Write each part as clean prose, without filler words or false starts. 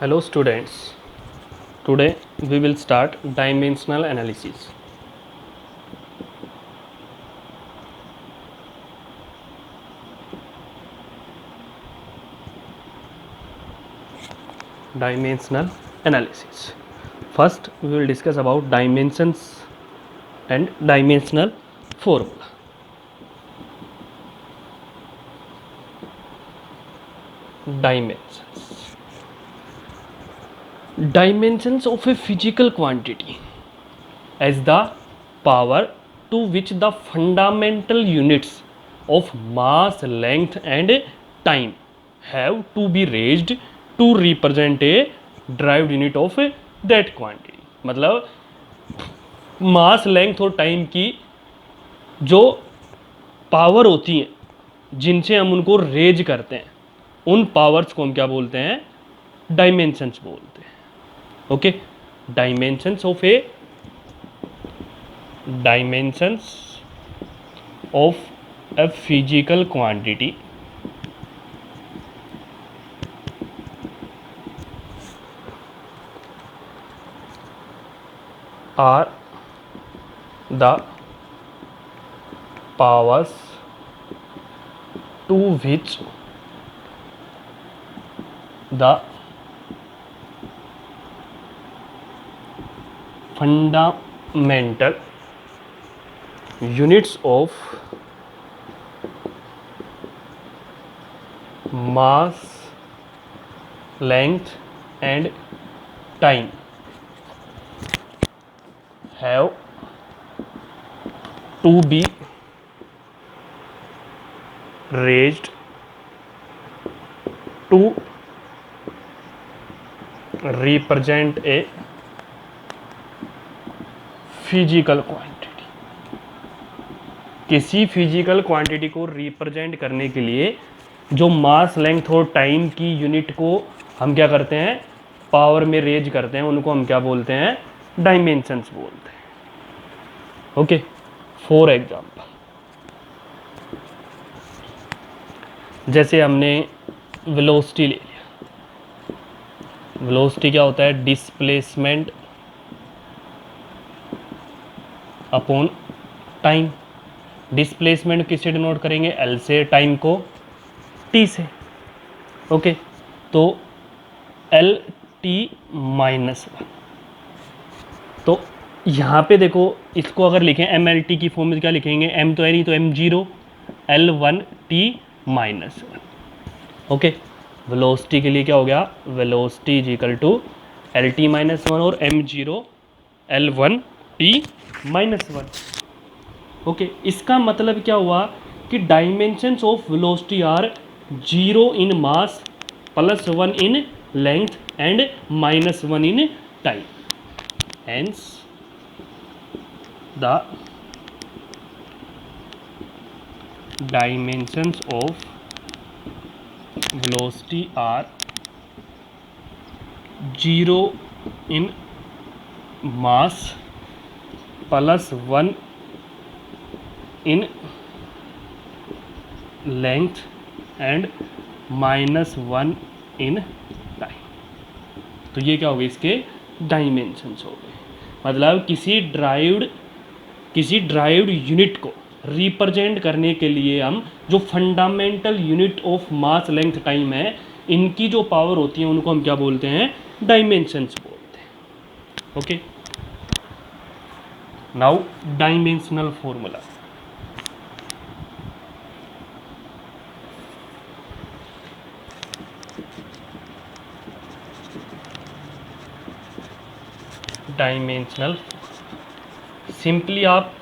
Hello students, today we will start dimensional analysis. Dimensional analysis. First we will discuss about dimensions and dimensional formula. Dimensions. Dimensions of a physical quantity as the power to which the fundamental units of mass, length and time have to be raised to represent a derived unit of that quantity. मतलब मास, length और time की जो power होती हैं जिनसे हम उनको raise करते हैं उन पावर्स को हम क्या बोलते हैं? डायमेंशंस बोलते हैं. Okay, dimensions of A dimensions of a physical quantity are the powers to which the fundamental units of mass, length and time have to be raised to represent a physical quantity. किसी physical quantity को represent करने के लिए जो मास, length और time की unit को हम क्या करते हैं? पावर में रेज करते हैं, उनको हम क्या बोलते हैं? डायमेंशंस बोलते हैं. ओके, फॉर एग्जांपल जैसे हमने वेलोसिटी ले लिया. वेलोसिटी क्या होता है? Displacement upon time. डिस्प्लेसमेंट किससे डिनोट करेंगे? एल से, टाइम को टी से. ओके, तो एल टी माइनस वन. तो यहाँ पे देखो, इसको अगर लिखें एम एल टी की फॉर्म में क्या लिखेंगे? एम तो है नहीं, तो M zero, L one T minus one. Okay, velocity के लिए क्या हो गया? Velocity is equal to L T minus one और M zero L one T minus one. Okay, इसका मतलब क्या हुआ कि dimensions of velocity are zero in mass, plus one in length and minus one in time. Hence the dimensions of velocity are zero in mass plus one in length and minus one in time. तो ये क्या हो गए? इसके dimensions हो गए. मतलब किसी ड्राइव्ड यूनिट को रिप्रेजेंट करने के लिए हम जो fundamental unit of mass, length, time है, इनकी जो पावर होती है उनको हम क्या बोलते हैं? डायमेंशंस बोलते हैं. Okay, now dimensional formula. Dimensional simply आप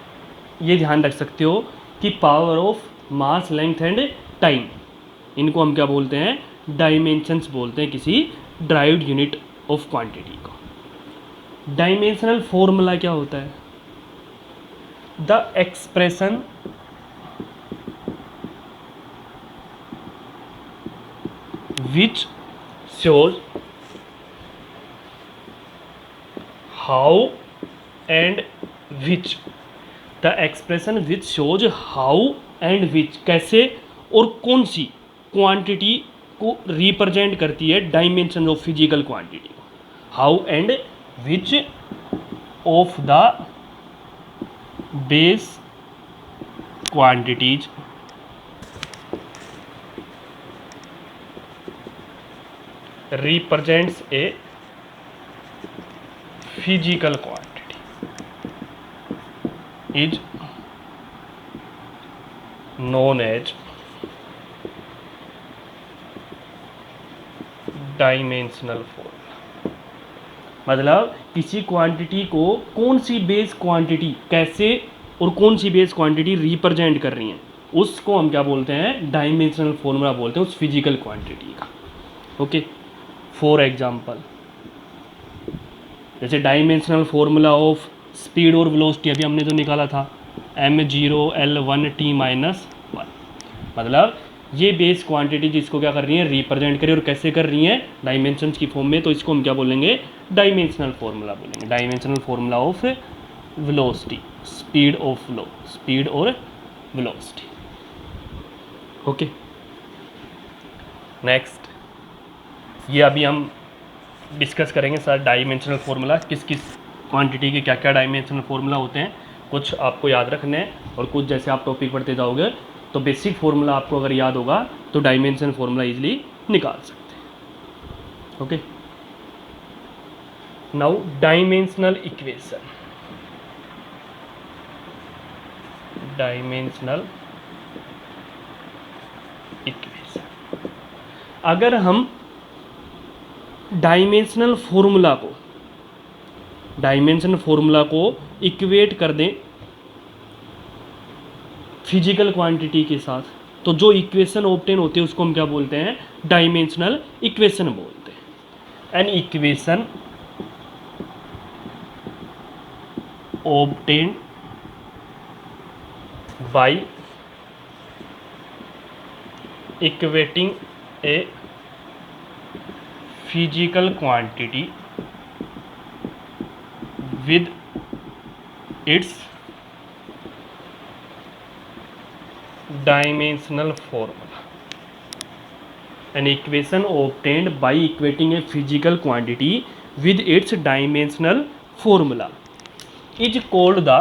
ये ध्यान रख सकते हो कि power of mass, length and time, इनको हम क्या बोलते हैं? डायमेंशंस बोलते हैं किसी ड्राइव्ड यूनिट ऑफ क्वांटिटी को. डायमेंशनल फॉर्मूला क्या होता है? The expression which shows how and which. The expression which shows how and which, कैसे और कौन सी क्वांटिटी को रिप्रेजेंट करती है dimension of physical quantity. How and which of the base quantities represents a physical quantity is known as dimensional formula. मतलब किसी quantity को कौन सी बेस क्वांटिटी कैसे और कौन सी बेस क्वांटिटी रिप्रेजेंट कर रही है, उसको हम क्या बोलते हैं, डायमेंशनल फॉर्मूला बोलते हैं उस फिजिकल क्वांटिटी का। ओके, फॉर एग्जांपल जैसे डायमेंशनल फॉर्मूला ऑफ स्पीड और वेलोसिटी अभी हमने जो निकाला था m0l1t-1, मतलब ये बेस क्वांटिटी जिसको क्या कर रही है, रिप्रेजेंट करिए और कैसे कर रही है, डायमेंशंस की फॉर्म में, तो इसको हम क्या बोलेंगे, डायमेंशनल फॉर्मूला बोलेंगे। Dimensional formula of velocity, speed of flow, speed और वेलोसिटी। ओके, नेक्स्ट ये अभी हम डिस्कस करेंगे सर डायमेंशनल फार्मूला, किस किस क्वांटिटी के क्या क्या डायमेंशनल फार्मूला होते हैं, कुछ आपको याद रखने हैं और कुछ जैसे आप टॉपिक पढ़ते जाओगे तो बेसिक फार्मूला आपको अगर याद होगा तो डायमेंशनल फार्मूला इजीली निकाल सकते हैं। Okay, now dimensional equation, dimensional equation, अगर हम डायमेंशनल फॉर्मूला को इक्वेट कर दें फिजिकल क्वांटिटी के साथ, तो जो इक्वेशन ऑब्टेन होती है उसको हम क्या बोलते हैं, डायमेंशनल इक्वेशन बोलते हैं। An equation obtain bye equating A physical quantity with its dimensional formula. An equation obtained by equating a physical quantity with its dimensional formula is called the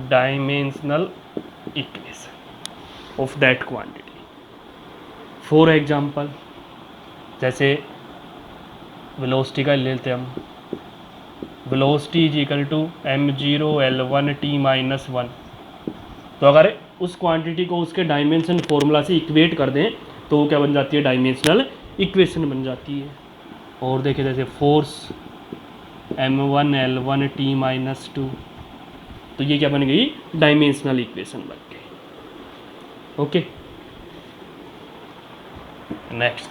dimensional equation of that quantity. For example जैसे velocity का लेते हैं हम, velocity is equal to m0l1t-1, तो अगर उस quantity को उसके डायमेंशन फॉर्मूला से इक्वेट कर दें तो वो क्या बन जाती है, डायमेंशनल इक्वेशन बन जाती है। और देखिए जैसे फोर्स m1l1t-2, तो ये क्या बन गई, डायमेंशनल इक्वेशन बन गई। ओके, नेक्स्ट,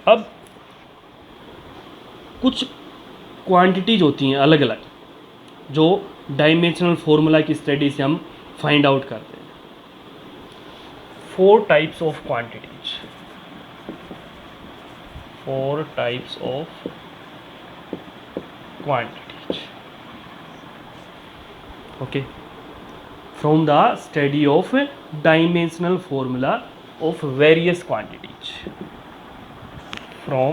अब कुछ क्वांटिटीज होती हैं अलग अलग जो डायमेंशनल फॉर्मूला की स्टडी से हम फाइंड आउट करते हैं। 4 types of quantities, 4 types of quantities. Okay, from the study of dimensional formula of various quantities, from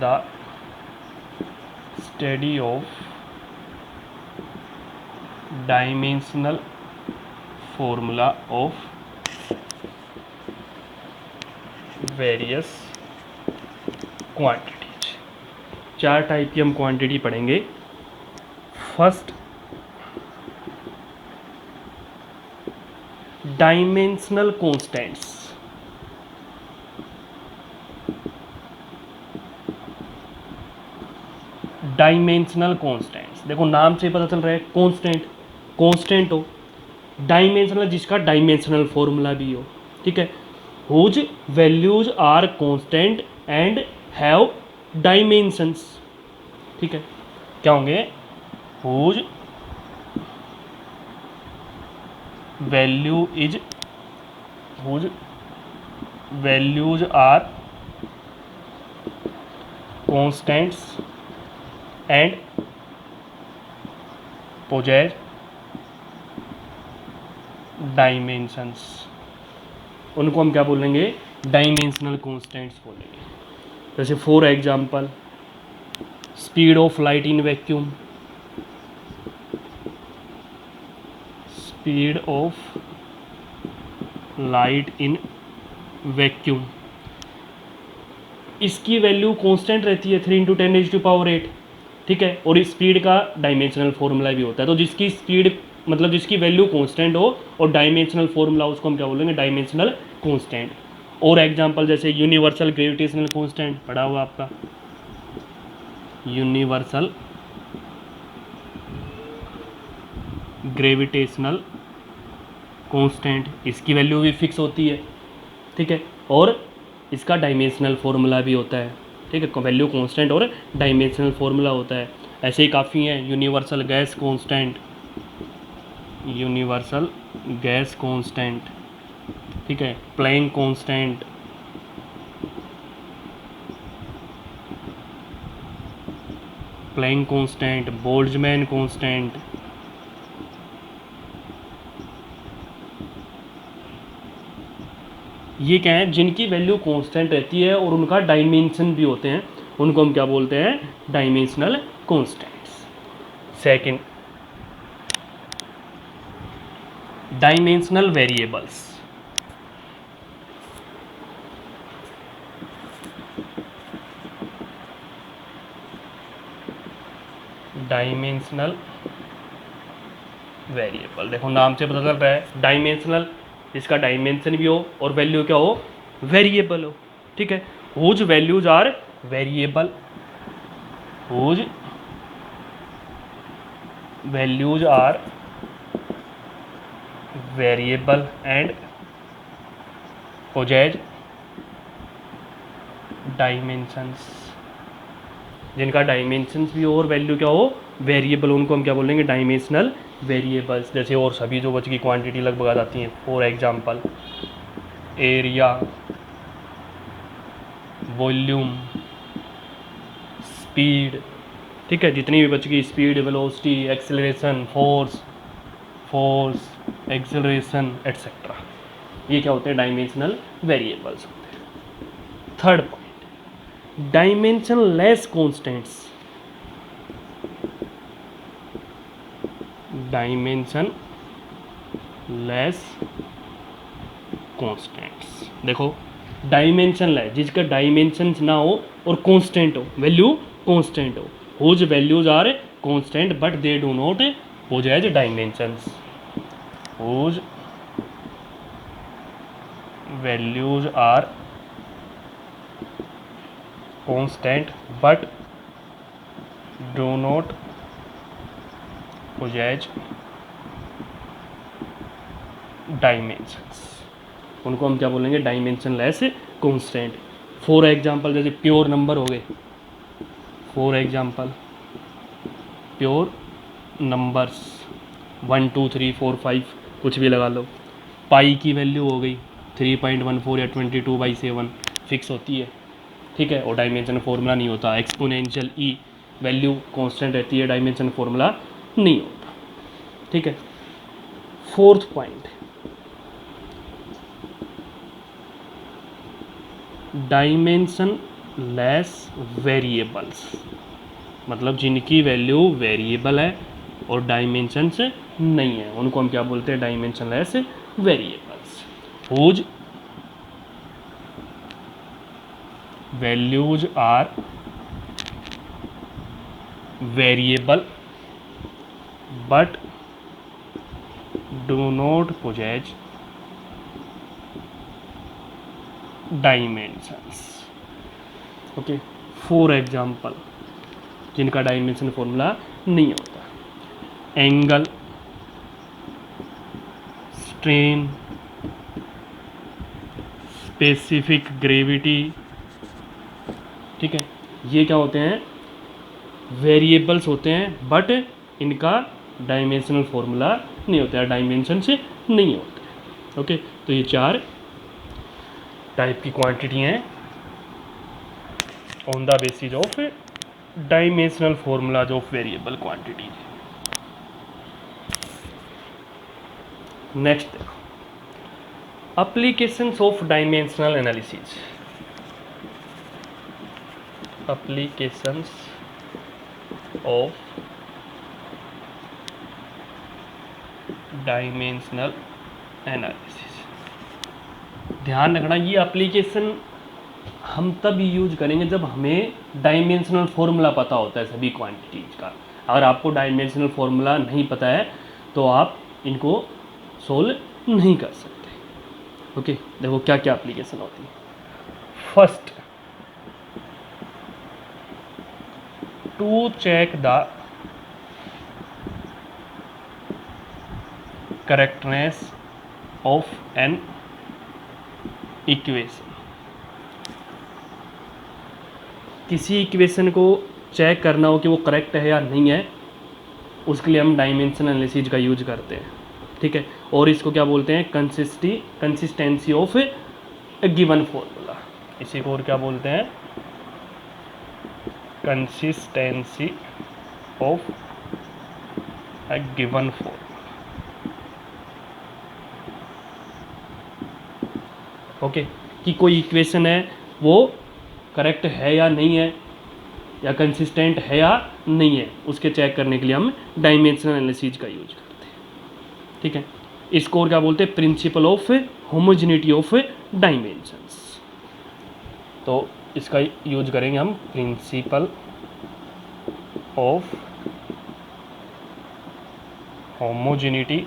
the study of dimensional formula of various quantities। 4 type की हम quantity पढ़ेंगे। First, dimensional constants, dimensional constants, देखो नाम से पता चल रहा है कांस्टेंट हो, डायमेंशनल जिसका डायमेंशनल फॉर्मूला भी हो, ठीक है, whose values are constant and have dimensions, ठीक है, क्या होंगे, हुज values are constants and possess dimensions, उनको हम क्या बोलेंगे, डायमेंशनल कॉन्स्टेंट्स बोलेंगे। जैसे for example speed of light in vacuum, speed of light in vacuum, इसकी वैल्यू कांस्टेंट रहती है 3 × 10⁸, ठीक है। और इस स्पीड का डायमेंशनल फॉर्मूला भी होता है। तो जिसकी स्पीड मतलब जिसकी वैल्यू कांस्टेंट हो और डायमेंशनल फॉर्मूला, उसको हम क्या बोलेंगे, डायमेंशनल कांस्टेंट। और एग्जांपल जैसे यूनिवर्सल ग्रेविटेशनल कांस्टेंट पढ़ा हुआ आपका, यूनिवर्सल ग्रेविटेशनल कांस्टेंट, इसकी वैल्यू भी फिक्स होती है, ठीक है। और इसका डायमेंशनल फॉर्मूला भी होता है, ठीक है। वैल्यू कांस्टेंट और डायमेंशनल फॉर्मूला होता है। ऐसे ही काफ़ी हैं, universal gas constant, universal gas constant, ठीक है। Planck constant, Planck constant, Boltzmann constant, ये क्या है, जिनकी वैल्यू कांस्टेंट रहती है और उनका डायमेंशन भी होते हैं, उनको हम क्या बोलते हैं, dimensional constants. Second, dimensional variables. Dimensional variable, देखो नाम से पता चल रहा है डायमेंशनल, इसका डायमेंशन भी हो और वैल्यू क्या हो, वेरिएबल हो, ठीक है। Whose values are variable, whose values are variable and possess dimensions, जिनका डायमेंशंस भी हो और वैल्यू क्या हो, वेरिएबल, उनको हम क्या बोलेंगे, डायमेंशनल वेरिएबल्स। जैसे और सभी जो बच की क्वांटिटी लगभग आ जाती हैं, for example area, volume, speed, ठीक है। जितनी भी बच गई, speed, velocity, acceleration, force, acceleration etcetera, ये क्या होते हैं, डायमेंशनल वेरिएबल्स होते हैं। Third point, dimensionless constants, dimensionless constants. देखो डायमेंशन लेस, जिसका डायमेंशंस ना हो और कांस्टेंट हो, वैल्यू कांस्टेंट हो, whose values are constant but they do not possess dimensions, whose values are constant but do not possess dimensions, उनको हम क्या बोलेंगे, dimension less constant. For example जैसे प्योर नंबर हो गए, फॉर एग्जांपल प्योर नंबर्स 1 2 3 4 5 कुछ भी लगा लो। पाई की वैल्यू हो गई 3.14 या 22/7 फिक्स होती है, ठीक है। और डायमेंशन फॉर्मूला नहीं होता। एक्सपोनेंशियल ई वैल्यू कांस्टेंट रहती है, डायमेंशन फॉर्मूला नहीं होता, ठीक है। Fourth point, dimensionless variables, मतलब जिनकी वैल्यू वेरिएबल है और डायमेंशंस नहीं है, उनको हम क्या बोलते हैं, dimensionless variables. Whose values are variable but do not possess dimensions, okay. For example जिनका डायमेंशन फॉर्मूला नहीं होता, एंगल, स्ट्रेन, स्पेसिफिक ग्रेविटी, ठीक है। ये क्या होते हैं, वेरिएबल्स होते हैं बट इनका डायमेंशनल फॉर्मूला नहीं होता है, डायमेंशन से नहीं होते, ओके। तो ये 4 टाइप की क्वांटिटी हैं on the basis of dimensional formulas of variable quantities. Next देखो, applications of dimensional analysis. Applications of dimensional analysis. ध्यान रखना, ये एप्लीकेशन हम तब यूज करेंगे जब हमें डायमेंशनल फॉर्मूला पता होता है सभी क्वांटिटीज का। अगर आपको डायमेंशनल फॉर्मूला नहीं पता है तो आप इनको सोल्व नहीं कर सकते। ओके, देखो क्या क्या एप्लीकेशन होती है। First, to check the correctness of an equation. किसी इक्वेशन को चेक करना हो कि वो करेक्ट है या नहीं है, उसके लिए हम डायमेंशनल एनालिसिस का यूज करते हैं। ठीक है, और इसको क्या बोलते हैं, consistency of A given formula. इसी को और क्या बोलते हैं, consistency of A given formula. Okay, कि कोई इक्वेशन है वो करेक्ट है या नहीं है, या कंसिस्टेंट है या नहीं है, उसके चेक करने के लिए हम डायमेंशनल एनालिसिस का यूज करते हैं। ठीक है, इसको और क्या बोलते हैं, principle of homogeneity of dimensions. तो इसका यूज करेंगे हम, principle of homogeneity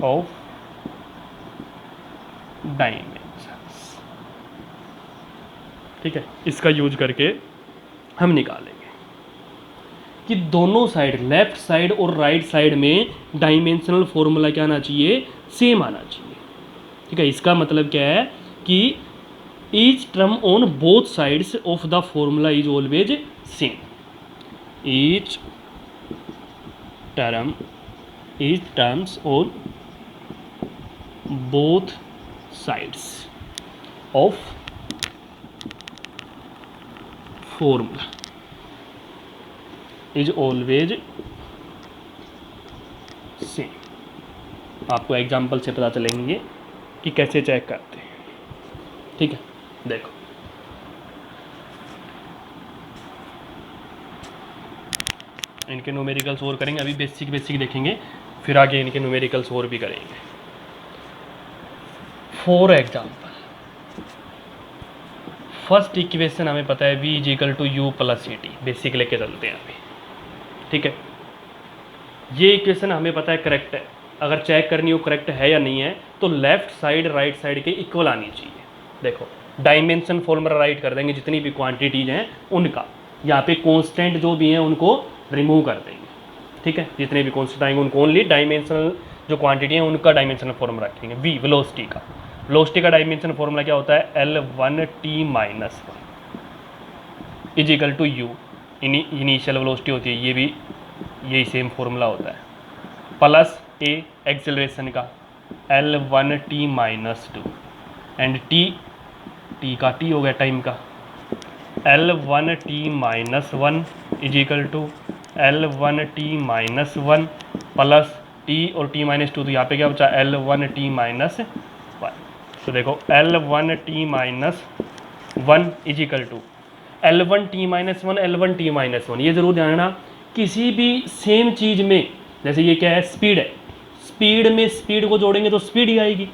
of dimensions. ठीक है, इसका यूज करके हम निकालेंगे कि दोनों साइड, लेफ्ट साइड और राइट साइड में डायमेंशनल फॉर्मूला क्या आना चाहिए, सेम आना चाहिए। ठीक है, इसका मतलब क्या है कि each term on both sides of the formula is always same. Each terms on both sides of formula is always same। आपको एग्जाम्पल से पता चलेंगे कि कैसे चेक करते हैं। ठीक है, देखो इनके न्यूमेरिकल्स और करेंगे, अभी बेसिक देखेंगे, फिर आगे इनके न्यूमेरिकल्स और भी करेंगे। फॉर एग्जाम्पल, फर्स्ट इक्वेशन हमें पता है v is equal to U plus C T, basic लेके चलते हैं अभी। ठीक है, ये इक्वेशन हमें पता है करेक्ट है। अगर चेक करनी हो करेक्ट है या नहीं है, तो लेफ्ट साइड राइट साइड के इक्वल आनी चाहिए। देखो, डायमेंशन फॉर्मूला राइट कर देंगे जितनी भी क्वांटिटीज हैं उनका, यहाँ पे कॉन्स्टेंट जो भी हैं उनको रिमूव कर देंगे। ठीक है, जितने भी कॉन्स्टेंट आएंगे उनको ओनली डायमेंशनल जो क्वांटिटी है उनका डायमेंशनल फॉर्मूला रखेंगे। v वेलोसिटी का, वेलोसिटी का डायमेंशन फॉर्मूला क्या होता है, L1t minus one is equal to U, initial velocity होती है, ये भी यही सेम फॉर्मूला होता है, प्लस a एक्सेलरेशन का L1t minus two, and t का t हो गया टाइम का, L1t minus one is equal to L1t minus one plus t और t माइनस टू, तो यहाँ पे क्या बचा, L1t माइनस वन। तो देखो L1t minus one is equal to L1t minus one, L1t minus one. ये जरूर ध्यान रखना, किसी भी सेम चीज़ में, जैसे ये क्या है, स्पीड है, स्पीड में स्पीड को जोड़ेंगे तो स्पीड ही आएगी,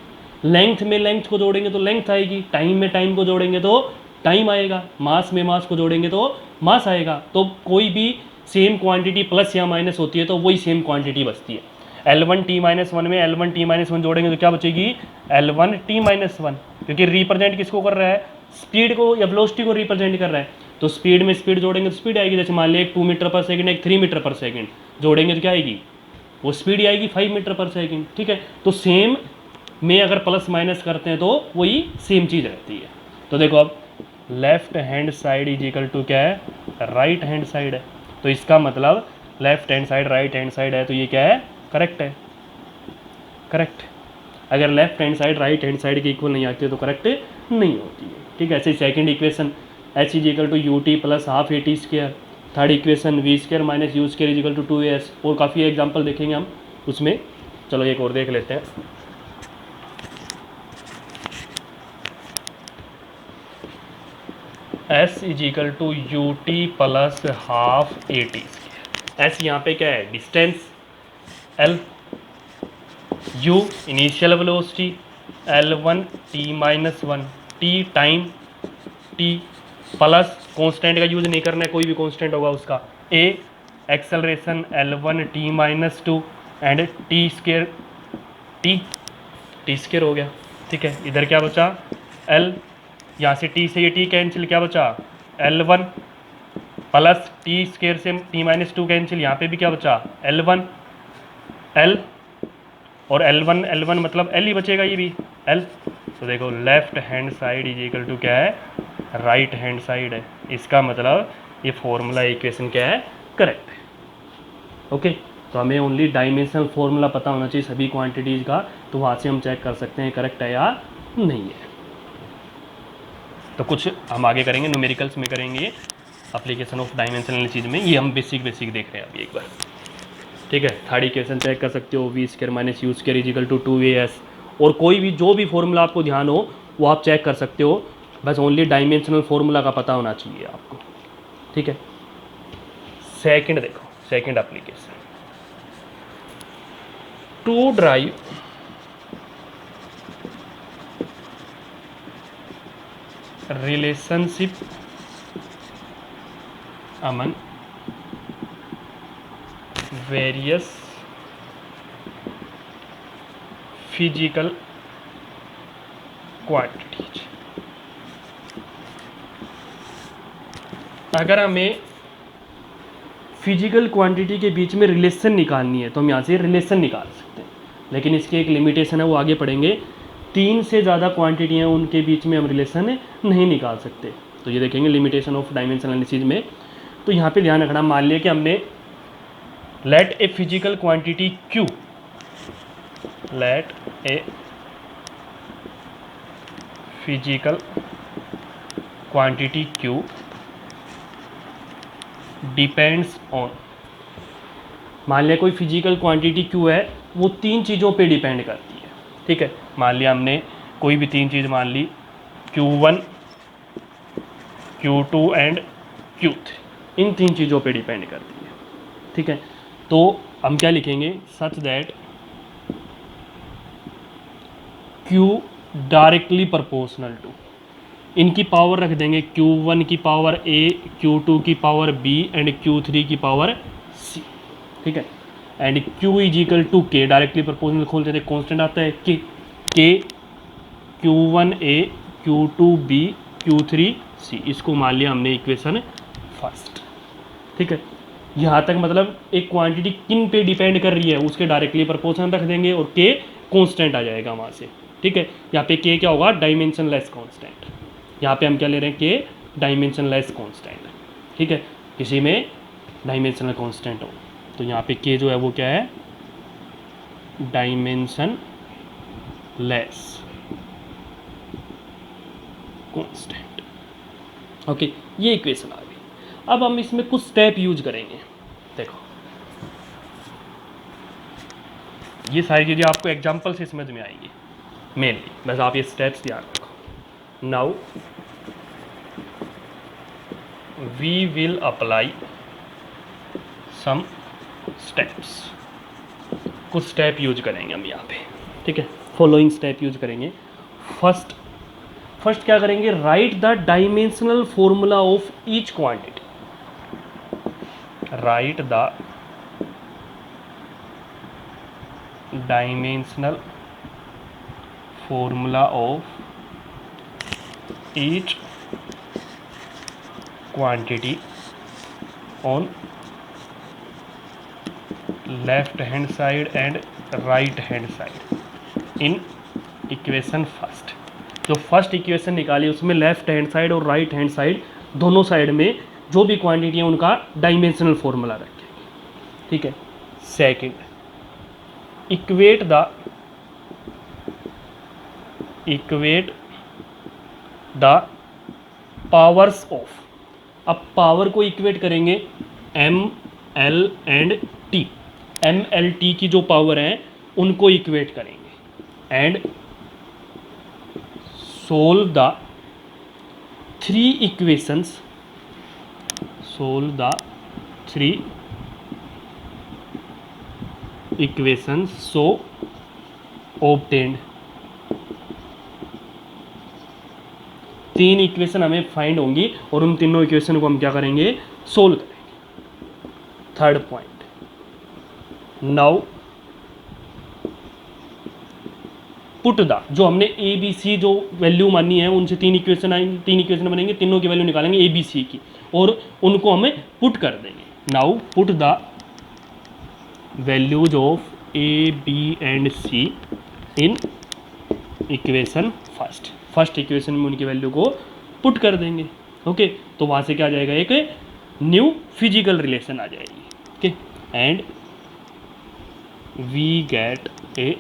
लेंथ में लेंथ को जोड़ेंगे तो लेंथ आएगी, टाइम में टाइम को जोड़ेंगे तो टाइम आएगा, मास में मास को जोड़ेंगे तो मास आएगा। तो कोई भी सेम क्वांटिटी प्लस या माइनस होती है तो वही सेम क्वांटिटी बचती है। L1t माइनस वन में L1t माइनस वन जोड़ेंगे तो क्या बचेगी, L1t माइनस वन, क्योंकि रिप्रेजेंट किसको कर रहा है, स्पीड को या वेलोसिटी को रिप्रेजेंट कर रहा है। तो स्पीड में स्पीड जोड़ेंगे तो स्पीड आएगी, जैसे मान लिया 2 मीटर पर सेकंड, एक 3 मीटर पर सेकंड जोड़ेंगे तो क्या आएगी, वो स्पीड आएगी 5 मीटर पर सेकंड। ठीक है, तो सेम में अगर प्लस माइनस करते हैं तो वही सेम चीज़ रहती है। तो देखो अब left hand side is equal to क्या है, राइट हैंड साइड है, तो इसका मतलब left hand side right hand side है, तो ये क्या है, करेक्ट है, करेक्ट। अगर left hand side right hand side के इक्वल नहीं आती है तो करेक्ट नहीं होती है। ठीक है, ऐसे second equation H is equal to U T plus half A T square. Third equation V square minus U square is equal to 2as। और काफ़ी एग्जाम्पल देखेंगे हम उसमें। चलो एक और देख लेते हैं। S is equal to U T plus half A T square. S यहाँ पे क्या है, distance, L u initial velocity, L1 t minus one, t time, t plus constant का यूज नहीं करना है, कोई भी कांस्टेंट होगा उसका, a acceleration L1 t minus two and t square t square हो गया। ठीक है, इधर क्या बचा, एल, यहाँ से टी से ये टी कैंसिल, क्या बचा L1 प्लस टी स्क्र से टी माइनस टू कैंसिल, यहाँ पे भी क्या बचा L1 एल और L1 मतलब L ही बचेगा, ये भी L। तो देखो left hand side is equal to क्या है, राइट हैंड साइड है। इसका मतलब ये फॉर्मूला इक्वेशन क्या है, करेक्ट है। ओके, तो हमें ओनली डायमेंशनल फॉर्मूला पता होना चाहिए सभी क्वांटिटीज़ का, तो वहाँ से हम चेक कर सकते हैं करेक्ट है या नहीं है। तो कुछ हम आगे करेंगे, न्यूमेरिकल्स में करेंगे, एप्लीकेशन ऑफ डायमेंशनल चीज़ में, ये हम बेसिक देख रहे हैं अभी एक बार। ठीक है, थर्ड इक्वेशन चेक कर सकते हो, V square minus U square is equal to 2as। और कोई भी जो भी फॉर्मूला आपको ध्यान हो वो आप चेक कर सकते हो, बस ओनली डायमेंशनल फॉर्मूला का पता होना चाहिए आपको। ठीक है, सेकंड देखो, second application, to drive relationship among various physical quantities. अगर हमें फिजिकल क्वांटिटी के बीच में रिलेशन निकालनी है तो हम यहाँ से रिलेशन निकाल सकते हैं, लेकिन इसकी एक लिमिटेशन है, वो आगे पढ़ेंगे। 3 से ज़्यादा क्वांटिटियाँ उनके बीच में हम रिलेशन नहीं निकाल सकते, तो ये देखेंगे लिमिटेशन ऑफ डायमेंशनल एनालिसिस में। तो यहाँ पे ध्यान रखना, मान लिया कि हमने let a physical quantity Q, let a physical quantity Q depends on, मान लिया कोई फिजिकल क्वांटिटी Q है, वो 3 चीज़ों पे डिपेंड करती है। ठीक है, मान लिया हमने कोई भी 3 चीज़ मान ली, Q1 Q2 एंड Q3, इन 3 चीज़ों पे डिपेंड करती है। ठीक है, तो हम क्या लिखेंगे, such that Q directly proportional to, इनकी पावर रख देंगे Q1 की पावर A, Q2 की पावर B एंड Q3 की पावर C। ठीक है, and Q is equal to K, directly proportional खोल देते, कॉन्स्टेंट आता है K, Q1A, Q2B, Q3C, इसको मान लिया हमने इक्वेशन फर्स्ट। ठीक है, यहाँ तक मतलब एक क्वांटिटी किन पे डिपेंड कर रही है उसके डायरेक्टली प्रोपोर्शनल रख देंगे और K कांस्टेंट आ जाएगा वहाँ से। ठीक है, यहाँ पे K क्या होगा, डायमेंशनलेस कांस्टेंट। यहाँ पे हम क्या ले रहे हैं, K डायमेंशनलेस कांस्टेंट। ठीक है, किसी में डायमेंशनल कांस्टेंट हो तो यहाँ पे K जो है वो क्या है, डायमेंशन लेस कांस्टेंट। ओके, ये इक्वेशन आ गई। अब हम इसमें कुछ स्टेप यूज करेंगे। देखो ये सारी चीज़ें आपको एग्जाम्पल से समझ में आएंगी मेनली, बस आप ये स्टेप्स याद रखो। Now we will apply some steps, कुछ स्टेप यूज करेंगे हम यहाँ पे। ठीक है, फॉलोइंग स्टेप यूज करेंगे। फर्स्ट क्या करेंगे, write the dimensional formula of each quantity, write the dimensional formula of each quantity on left hand side and right hand side in equation first. जो फर्स्ट इक्वेशन निकाली उसमें left hand side और right hand side दोनों side में जो भी quantity है उनका डायमेंशनल फॉर्मूला रखेंगे। ठीक है, second, equate the powers of, अब पावर को इक्वेट करेंगे M L and T, M L T की जो पावर है उनको इक्वेट करेंगे and solve the three equations, solve the three equations so obtained, तीन इक्वेशन हमें फाइंड होंगी और उन तीनों इक्वेशन को हम क्या करेंगे, सोल्व करेंगे। Third point, now put the, जो हमने ए बी सी जो वैल्यू मानी है उनसे तीन इक्वेशन आएंगे, तीन इक्वेशन बनेंगे, तीनों की वैल्यू निकालेंगे ए बी सी की और उनको हमें पुट कर देंगे। Now put the values of A B and C in equation first, first equation में उनकी वैल्यू को पुट कर देंगे। ओके तो वहाँ से क्या आ जाएगा, एक न्यू फिजिकल रिलेशन आ जाएगी। Okay and we get a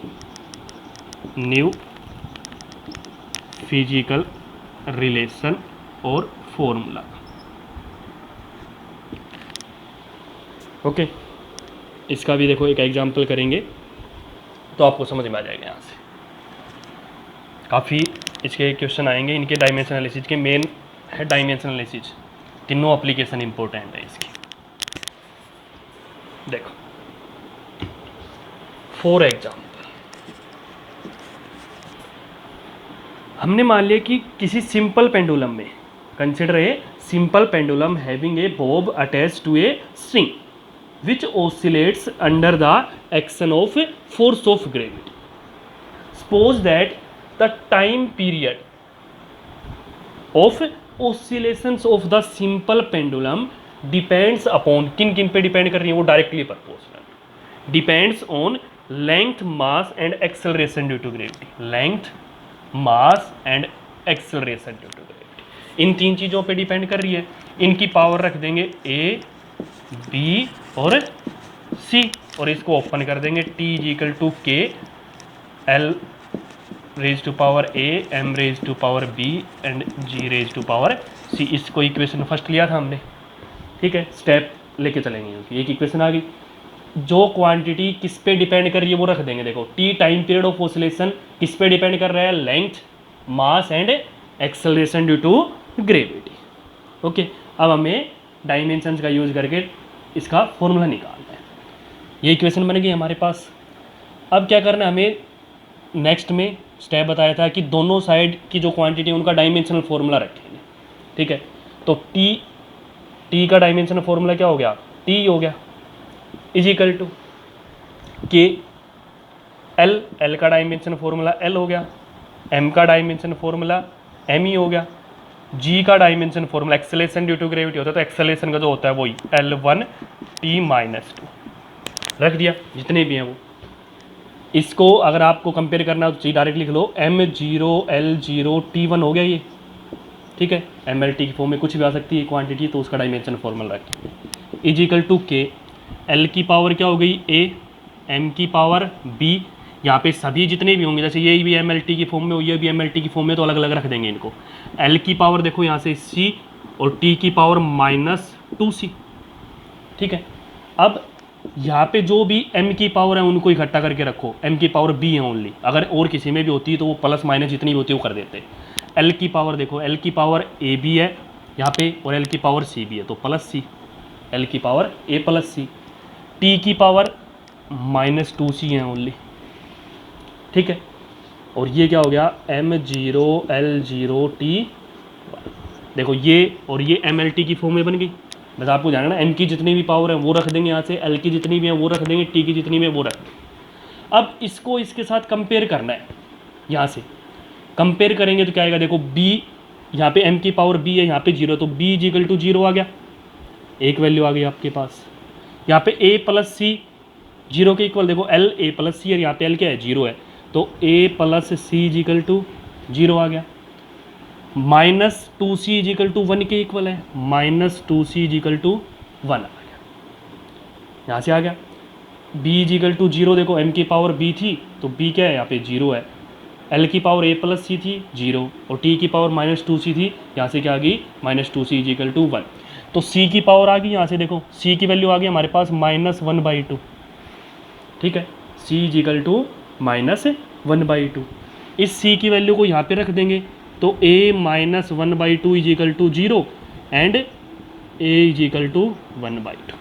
new physical relation और फॉर्मूला। ओके इसका भी देखो एक एग्जांपल करेंगे तो आपको समझ में आ जाएगा। यहाँ से काफ़ी इसके क्वेश्चन आएंगे, इनके डायमेंशन एनालिसिस के मेन है डायमेंशन एनालिसिस, तीनों एप्लीकेशन इंपॉर्टेंट है इसकी। देखो फॉर एग्जाम्पल हमने मान लिया कि किसी सिंपल पेंडुलम में, consider a simple pendulum having a bob attached to a string which oscillates under the action of force of gravity. Suppose that the time period of oscillations of the simple pendulum depends upon, किन किन पे depend कर रही है वो, directly proportional, depends on length, mass and acceleration due to gravity, length, mass and acceleration due to gravity, इन तीन चीज़ों पे डिपेंड कर रही है। इनकी पावर रख देंगे A, B और C और इसको ओपन कर देंगे T equal to K L raise to power A, M raise to power B and G raise to power C। इसको इक्वेशन फर्स्ट लिया था हमने, ठीक है, स्टेप लेके चलेंगे क्योंकि एक इक्वेशन आ गई। जो क्वांटिटी किस पे डिपेंड कर रही है वो रख देंगे। देखो T time period of oscillation किस पे डिपेंड कर रहा है, length, mass and acceleration due to gravity. Okay अब हमें डायमेंशंस का यूज करके इसका फॉर्मूला निकालना है। ये इक्वेशन बन गई हमारे पास। अब क्या करना है हमें, नेक्स्ट में स्टेप बताया था कि दोनों साइड की जो क्वांटिटी है उनका डायमेंशनल फॉर्मूला रखेंगे, ठीक है। तो टी का डायमेंशनल फॉर्मूला क्या हो गया, टी हो गया इज इक्वल टू के एल का डायमेंशन फॉर्मूला एल हो गया, एम का डायमेंशन फॉर्मूला एम ही हो गया, जी का dimension formula acceleration due to gravity होता है तो एक्सेलरेशन का जो होता है वही L1 T-2 रख दिया, जितने भी हैं वो। इसको अगर आपको कंपेयर करना हो तो डायरेक्ट लिख लो M0 L0 T1 हो गया ये, ठीक है। MLT की फॉर्म में कुछ भी आ सकती है क्वांटिटी, तो उसका डायमेंशन फॉर्मूला रखेंगे is equal to K L की पावर क्या हो गई A, M की पावर B, यहाँ पे सभी जितने भी होंगे जैसे ये भी MLT की फॉर्म में हो, ये भी MLT की फॉर्म में, तो अलग अलग रख देंगे इनको। L की पावर देखो यहाँ से C और T की पावर -2C, ठीक है। अब यहाँ पे जो भी M की पावर है उनको इकट्ठा करके रखो, M की पावर B है ओनली, अगर और किसी में भी होती है तो वो प्लस माइनस जितनी भी होती है वो कर देते। L की पावर देखो, L की पावर AB है यहाँ पे और L की पावर CB है तो प्लस C, L की power A plus C, T की पावर -2C है ओनली, ठीक है। और ये क्या हो गया M0 L0 T, देखो ये और ये MLT की फॉर्म में बन गई। बस आपको जानना M की जितनी भी पावर है वो रख देंगे यहाँ से, L की जितनी भी है वो रख देंगे, T की जितनी भी है वो रख देंगे। अब इसको इसके साथ कंपेयर करना है, यहाँ से कंपेयर करेंगे तो क्या आएगा, देखो B यहाँ पे M की पावर B है, यहाँ पे 0 तो B इक्वल टू 0 आ गया, एक वैल्यू आ गई आपके पास। यहाँ पे A प्लस C 0 के इक्वल, देखो L A प्लस C और यहाँ पे L क्या है 0 है तो A plus C equal to 0 आ गया। -2C इक्वल टू 1 के इक्वल है, -2C इक्वल टू 1 आ गया, यहाँ से आ गया। B इक्वल टू 0, देखो M की पावर B थी तो B क्या है यहाँ पे 0 है एल की पावर ए प्लस सी थी 0 और टी की पावर -2c थी, यहाँ से क्या आ गई -2c इज इक्वल टू 1। तो सी की पावर आ गई, यहाँ से देखो सी की वैल्यू आ गई हमारे पास -1/2, ठीक है, सी इज इक्वल टू -1/2। इस सी की वैल्यू को यहाँ पे रख देंगे तो a -1/2 is equal to 0 and a is equal to 1/2।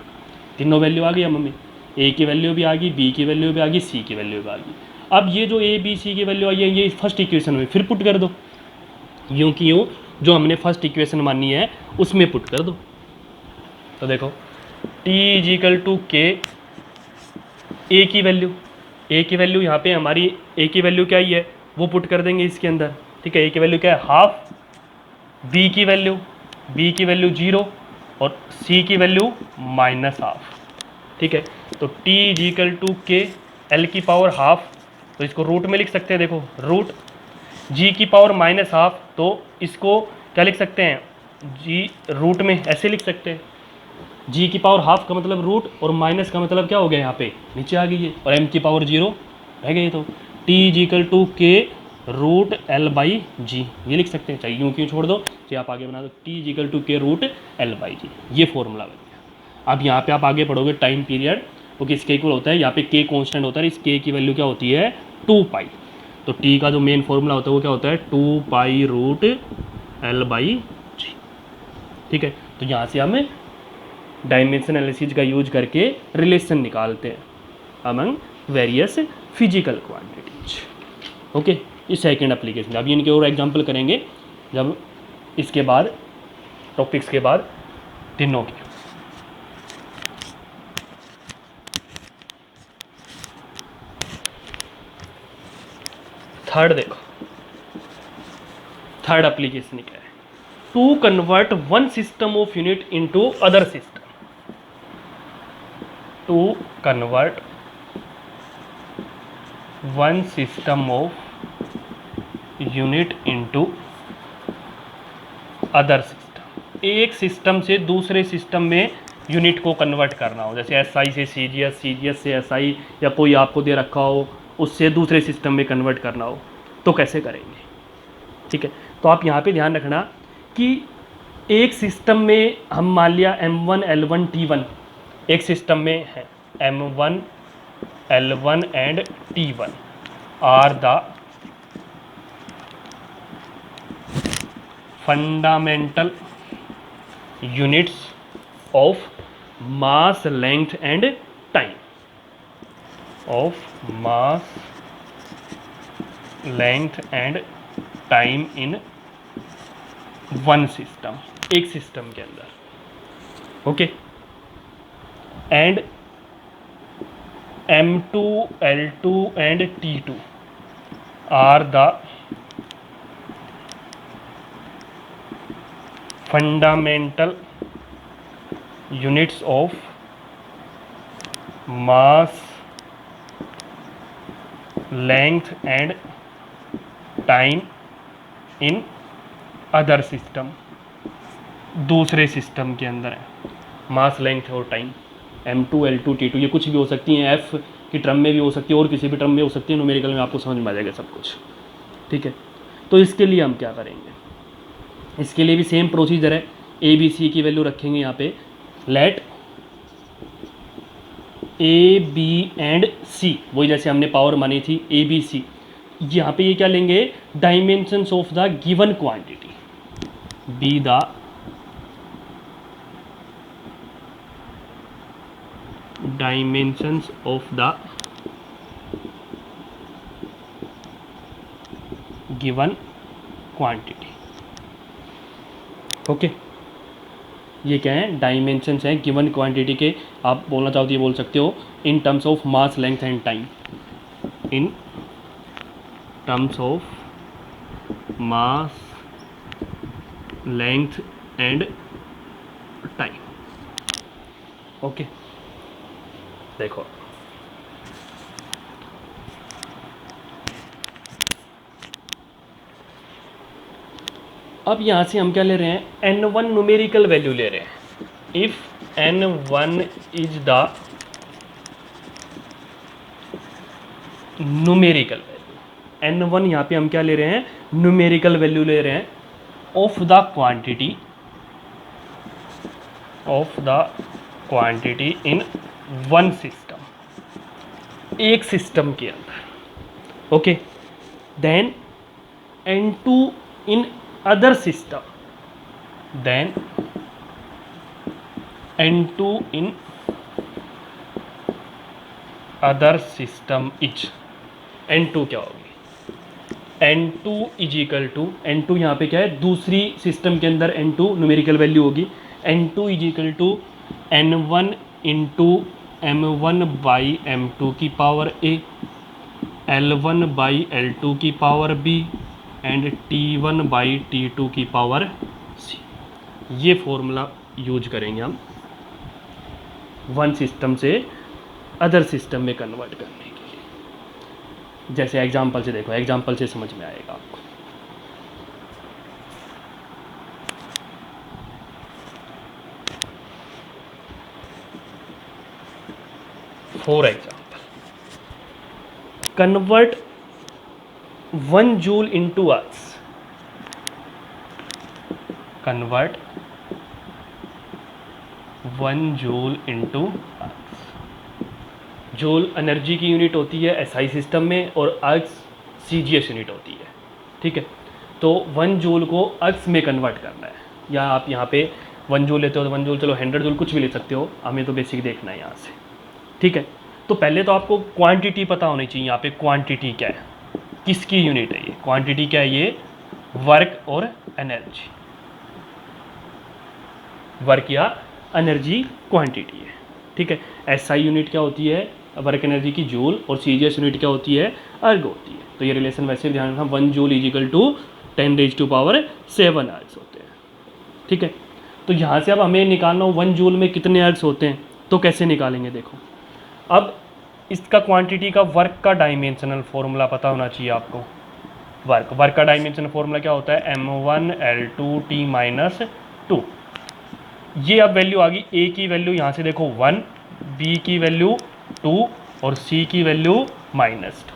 तीनों वैल्यू आ गई मम्मी, a की वैल्यू भी आ गई, b की वैल्यू भी आ गई, c की वैल्यू भी आ गई। अब ये जो a b c की वैल्यू आई है ये फर्स्ट इक्वेशन में फिर पुट कर दो, यूँ कि यूँ जो हमने फर्स्ट इक्वेशन मानी है उसमें पुट कर दो। तो देखो t इज इक्वल टू के a की वैल्यू यहाँ पे हमारी a की वैल्यू क्या ही है वो पुट कर देंगे इसके अंदर, ठीक है। a की वैल्यू क्या है हाफ, b की वैल्यू 0 और c की वैल्यू -1/2, ठीक है। तो t is equal to K l की पावर हाफ, तो इसको रूट में लिख सकते हैं, देखो रूट g की पावर -1/2, तो इसको क्या लिख सकते हैं g रूट में ऐसे लिख सकते हैं, g की पावर हाफ का मतलब रूट और माइनस का मतलब क्या हो गया यहाँ पे नीचे आ गई है और m की पावर 0 रह गई। तो t इज इक्वल टू के रूट L/G ये लिख सकते हैं, चाहिए यूँ क्यों छोड़ दो, कि आप आगे बना दो t इज इक्वल टू के रूट L/G, ये फॉर्मूला बन गया। अब यहाँ पे आप आगे पढ़ोगे टाइम पीरियड वो किसके इक्वल होता है, यहाँ पे k कांस्टेंट होता है, इस k की वैल्यू क्या होती है 2π। तो t का जो मेन फॉर्मूला होता है वो क्या होता है 2π √L/G, ठीक है। तो यहाँ से हमें डायमेंशन एनालिसिस का यूज करके रिलेशन निकालते हैं among various physical quantities, okay. इस सेकेंड एप्लीकेशन अब इनके और एग्जांपल करेंगे जब इसके बाद टॉपिक्स के बाद तीनों की। थर्ड देखो, थर्ड एप्लीकेशन क्या है, to convert one system of unit into other system, to convert one system of unit into other system। एक सिस्टम से दूसरे सिस्टम में यूनिट को कन्वर्ट करना हो, जैसे SI से CGS, CGS से SI, या कोई आपको दे रखा हो उससे दूसरे सिस्टम में कन्वर्ट करना हो तो कैसे करेंगे, ठीक है। तो आप यहाँ पे ध्यान रखना कि एक सिस्टम में हम मान लिया M1 L1 T1 एक सिस्टम में है, M1 L1 and T1 are the fundamental units of mass length and time, of mass length and time in one system, एक सिस्टम के अंदर, okay. And M2 L2 and T2 are the fundamental units of mass length and time in other system, दूसरे system के अंदर है मास length और time. M2 L2 T2 ये कुछ भी हो सकती हैं, F की टर्म में भी हो सकती है और किसी भी टर्म में हो सकती है, न्यूमेरिकल में आपको समझ में आ जाएगा सब कुछ, ठीक है। तो इसके लिए हम क्या करेंगे, इसके लिए भी सेम प्रोसीजर है, ए बी सी की वैल्यू रखेंगे यहाँ पे, लेट ए बी एंड सी, वही जैसे हमने पावर मानी थी ए बी सी, यहाँ पे ये क्या लेंगे dimensions of the given quantity, be the dimensions of the given quantity, okay. ये क्या है डायमेंशंस हैं गिवन क्वांटिटी के, आप बोलना चाहो तो ये बोल सकते हो in terms of mass length and time, in terms of mass length and time, okay. देखो अब यहां से हम क्या ले रहे हैं N1 न्यूमेरिकल वैल्यू ले रहे हैं, if N1 is the numerical value, N1 यहाँ पे हम क्या ले रहे हैं, न्यूमेरिकल वैल्यू ले रहे हैं of the quantity in one system, एक सिस्टम के अंदर। Okay, then N2 in other system, then N2 in other system is, N2 क्या होगी, N2 is equal to, N2 यहाँ पे क्या है, दूसरी सिस्टम के अंदर N2 न्यूमेरिकल वैल्यू होगी, N2 is equal to N1 into M1 by M2 की power A, L1 by L2 की power B and T1 by T2 की पावर C। ये फॉर्मूला यूज करेंगे हम वन सिस्टम से अदर सिस्टम में convert करने के लिए। जैसे एग्जांपल से देखो, एग्जांपल से समझ में आएगा आपको। For example, convert 1 joule into arts, convert 1 joule into arts. Joule energy की यूनिट होती है एसआई सिस्टम में और अर्ट्स सीजीएस यूनिट होती है, ठीक है। तो 1 जूल को अर्ट्स में कन्वर्ट करना है, या आप यहाँ पे 1 जूल लेते हो तो 1 जूल, चलो 100 जूल कुछ भी ले सकते हो, हमें तो बेसिक देखना है यहाँ से, ठीक है। तो पहले तो आपको क्वांटिटी पता होनी चाहिए, यहाँ पे क्वांटिटी क्या है, किसकी यूनिट है ये, क्वांटिटी क्या है, ये वर्क और एनर्जी, वर्क या एनर्जी क्वांटिटी है, ठीक है। एसआई यूनिट क्या होती है, वर्क एनर्जी की जूल, और सीजीएस यूनिट क्या होती है, अर्ग होती है। तो ये रिलेशन वैसे ध्यान रखना, 1 जूल इज इक्वल टू 10⁻⁷ अर्ग्स होते हैं, ठीक है। तो यहाँ से अब हमें निकालना हो 1 जूल में कितने अर्ग्स होते हैं, तो कैसे निकालेंगे, देखो। अब इसका क्वांटिटी का वर्क का डायमेंशनल फॉर्मूला पता होना चाहिए आपको। वर्क का डायमेंशनल फॉर्मूला क्या होता है, M1 L2T-2। ये अब वैल्यू आ गई, ए की वैल्यू यहाँ से देखो 1, बी की वैल्यू 2 और सी की वैल्यू -2।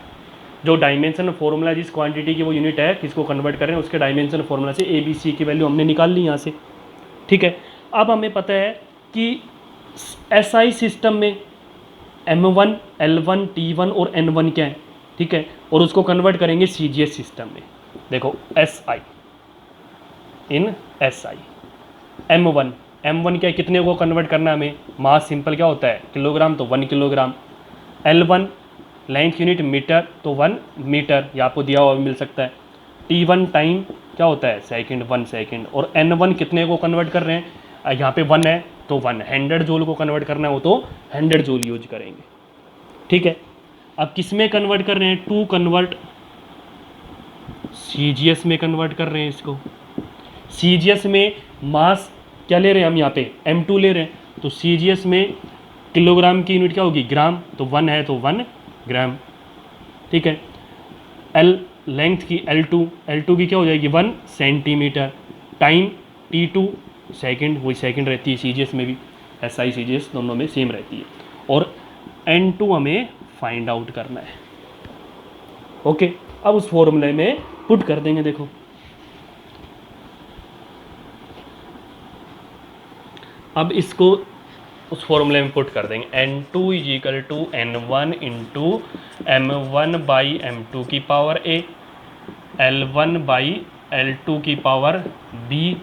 जो डायमेंशनल फॉर्मूला जिस क्वांटिटी की वो यूनिट है, किसको कन्वर्ट कर रहे हैं, उसके डायमेंशनल फॉर्मूला से ए बी सी की वैल्यू हमने निकाल ली यहाँ से, ठीक है। अब हमें पता है कि एसआई सिस्टम में M1 L1 T1 और N1 क्या है, ठीक है, और उसको कन्वर्ट करेंगे सीजीएस सिस्टम में। देखो SI इन SI, M1 क्या है, कितने को कन्वर्ट करना है हमें, मास सिंपल क्या होता है, किलोग्राम, तो 1 kilogram. L1 length unit metre, तो 1 मीटर, ये आपको दिया हुआ मिल सकता है। T1 टाइम क्या होता है, सेकंड, 1 सेकंड। और N1 कितने को कन्वर्ट कर रहे हैं, यहाँ पे 1 है तो 100 जूल को कन्वर्ट करना हो तो 100 जूल यूज करेंगे, ठीक है। अब किस में कन्वर्ट कर रहे हैं, टू कन्वर्ट सीजीएस में कन्वर्ट कर रहे हैं इसको। सीजीएस में मास क्या ले रहे हैं हम, यहाँ पे M2 ले रहे हैं, तो सीजीएस में किलोग्राम की यूनिट क्या होगी, ग्राम, तो 1 है तो 1 ग्राम, ठीक है। L लेंथ की L2 की क्या हो जाएगी, 1 सेंटीमीटर। टाइम T2 सेकंड, वही सेकंड रहती है सीजीएस में भी, एसआई सीजीएस दोनों में सेम रहती है। और N2 हमें फाइंड आउट करना है, ओके। अब उस फॉर्मूले में पुट कर देंगे, देखो। अब इसको उस फॉर्मूले में पुट कर देंगे, N2 is equal to N1 into M1 by M2 की power A, L1 by L2 की power B,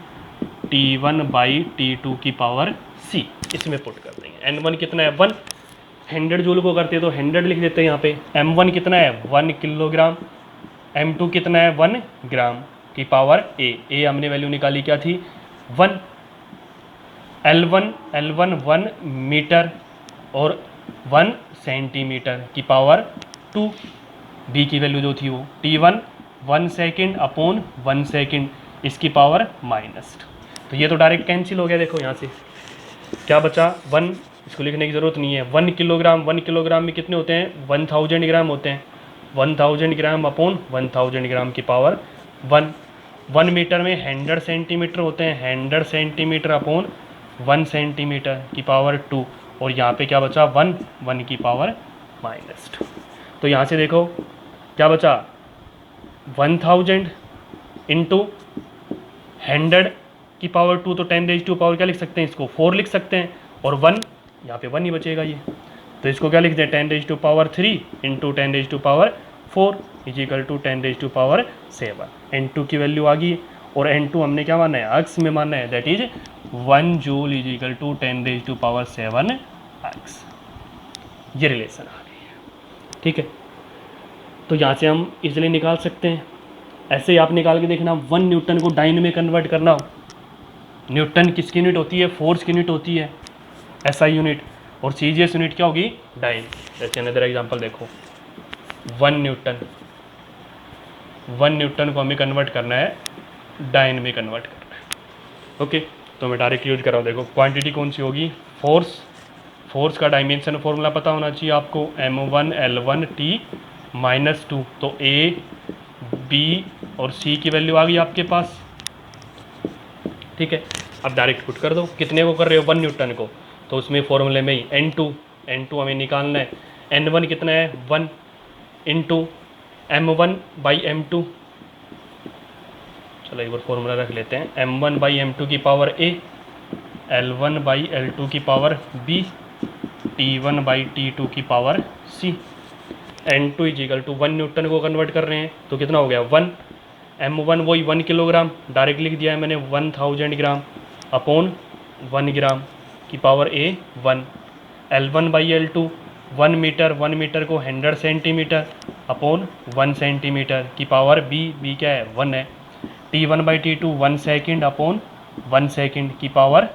T1 by T2 की पावर C, इसमें पुट कर देंगे। N1 कितना है, 1, 100 जूल को करते हैं तो 100 लिख देते हैं यहाँ पे। M1 कितना है, 1 किलोग्राम। M2 कितना है, 1 ग्राम की पावर A हमने वैल्यू निकाली क्या थी, 1। L1 1 मीटर और 1 सेंटीमीटर की पावर 2। B की वैल्यू जो थी वो T1 1 सेकेंड अपॉन 1 सेकेंड, इसकी पावर -2। तो ये तो डायरेक्ट कैंसिल हो गया, देखो यहाँ से क्या बचा, 1, इसको लिखने की ज़रूरत नहीं है। 1 किलोग्राम में कितने होते हैं, 1000 ग्राम होते हैं। 1000 ग्राम अपॉन 1000 ग्राम की पावर 1 मीटर में 100 सेंटीमीटर होते हैं, 100 सेंटीमीटर अपॉन 1 सेंटीमीटर की पावर 2, और यहाँ पे क्या बचा, 1 की पावर -2। तो यहाँ से देखो क्या बचा, 1000 इंटू 100 की पावर 2, तो 10⁻² क्या लिख सकते हैं, इसको 4 लिख सकते हैं, और 1 यहाँ पे 1 ही बचेगा ये, तो इसको क्या लिखते हैं 10⁻³ इंटू 10⁻4 इजिकल टू 10⁻7। N2 की वैल्यू आ गई, और N2 हमने क्या माना है, अक्स में माना है, that is 1 joule equal to 10⁻7 ergs. ये रिलेशन आ गई है, ठीक है। तो यहाँ से हम इजिली निकाल सकते हैं। ऐसे ही आप निकाल के देखना, 1 न्यूटन को डाइन में कन्वर्ट करना हो, न्यूटन किसकी यूनिट होती है, फोर्स की यूनिट होती है, SI यूनिट, और CGS यूनिट क्या होगी, डाइन। जैसे अनदर एग्जांपल देखो, 1 न्यूटन को हमें कन्वर्ट करना है, डाइन में कन्वर्ट करना है। ओके, तो मैं डायरेक्ट यूज कर रहा हूँ। देखो क्वांटिटी कौन सी होगी, फोर्स का डायमेंशन फॉर्मूला पता होना चाहिए आपको, M1 L1 T -2, तो A B और C की वैल्यू आ गई आपके पास, ठीक है। अब डायरेक्ट पुट कर दो, कितने को कर रहे हो, 1 न्यूटन को, तो उसमें फॉर्मूले में ही N2 हमें निकालना है, N1 कितना है 1 इंटू M1/M2, चलो एक बार फॉर्मूला रख लेते हैं, M1/M2 की पावर A, L1/L2 की पावर B, T1/T2 की power C। N2 equal to 1 newton को कन्वर्ट कर रहे हैं, तो कितना हो गया 1, M1 वही 1 किलोग्राम, डायरेक्ट लिख दिया है मैंने 1000 ग्राम अपॉन 1 ग्राम की power A 1, L1/L2 1 metre, 1 metre को 100 सेंटीमीटर अपॉन 1 सेंटीमीटर की पावर B क्या है 1 है, T1/T2 1 सेकेंड अपॉन 1 सेकेंड की पावर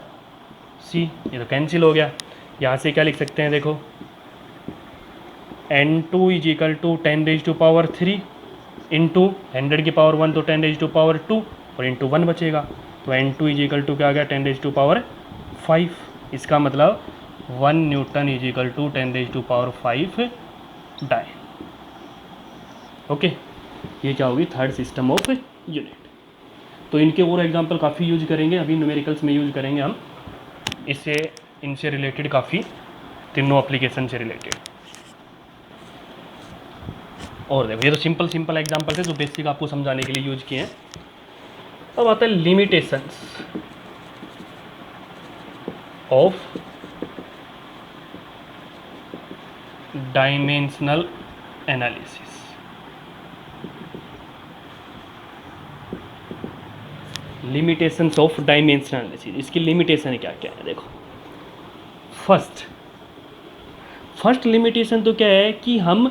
C। ये तो कैंसिल हो गया, यहाँ से क्या लिख सकते हैं, देखो N2 इजिकल टू 10⁻³ इंटू 100 की पावर 1, तो 10⁻², और इंटू 1 बचेगा, तो N2 इजिकल टू क्या आ गया 10⁻5। इसका मतलब 1 newton equal to 10⁻5 dyne. Okay, ये क्या होगी, थर्ड सिस्टम ऑफ यूनिट। तो इनके और एग्जांपल काफ़ी यूज करेंगे, अभी न्यूमेरिकल्स में यूज करेंगे हम, इससे इनसे रिलेटेड काफ़ी, तीनों एप्लीकेशन से रिलेटेड। और देखो ये तो सिंपल एग्जांपल थे जो बेसिक आपको समझाने के लिए यूज किए हैं। अब आता है limitations of dimensional analysis. Limitations of dimensional analysis, इसकी लिमिटेशन क्या क्या है, देखो फर्स्ट लिमिटेशन तो क्या है कि हम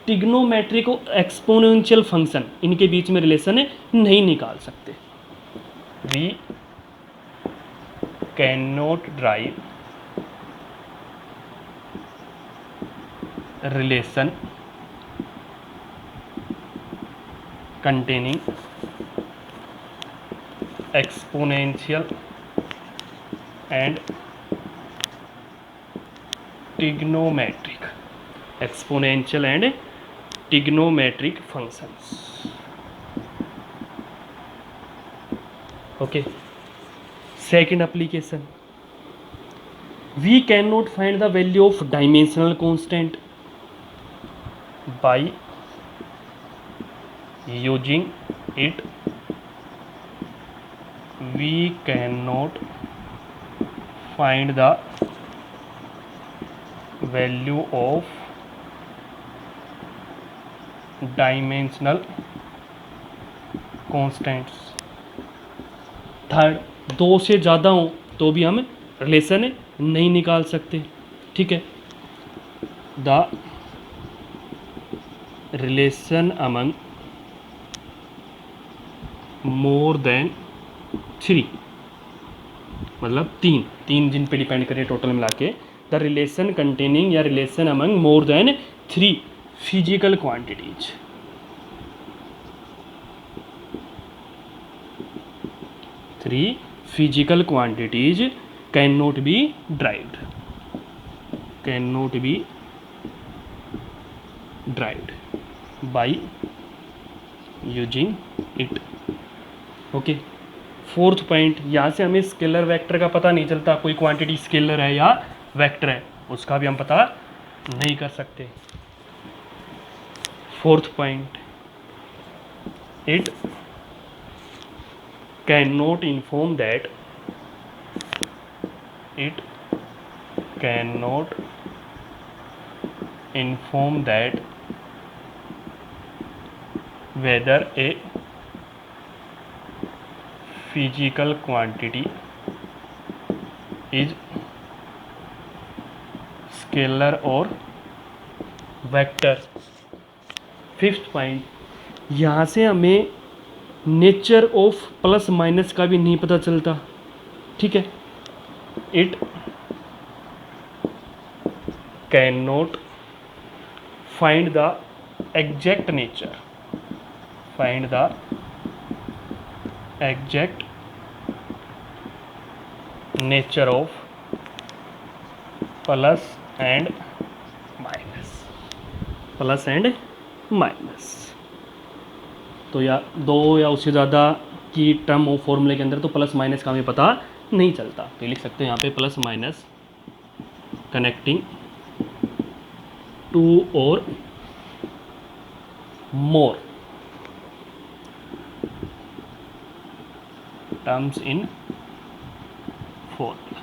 ट्रिग्नोमेट्रिक और एक्सपोनेंशियल फंक्शन, इनके बीच में रिलेशन नहीं निकाल सकते। We can not drive relation containing exponential and trigonometric functions. Okay, second application, we cannot find the value of dimensional constant by using it. We cannot find the value of dimensional constants. Third, दो से ज़्यादा हो तो भी हम relation नहीं निकाल सकते, ठीक है। The relation among more than 3, मतलब तीन जिन पे डिपेंड करें टोटल मिला के, द रिलेशन कंटेनिंग या relation among more than 3 physical quantities, can not be derived by using it. Okay, fourth point, यहाँ से हमें स्केलर वेक्टर का पता नहीं चलता, कोई क्वांटिटी स्केलर है या वेक्टर है, उसका भी हम पता नहीं कर सकते। Fourth point, it cannot inform that it cannot inform that whether a physical quantity is scalar or vector. Fifth point, यहाँ से हमें नेचर ऑफ प्लस माइनस का भी नहीं पता चलता, ठीक है। It can not find the exact nature, find the exact nature of plus and minus, plus and minus. तो या दो या उससे ज़्यादा की टर्म हो फॉर्मूले के अंदर तो प्लस माइनस का हमें पता नहीं चलता, तो लिख सकते हैं यहाँ पे प्लस माइनस कनेक्टिंग टू और मोर टर्म्स इन फॉर्मूला।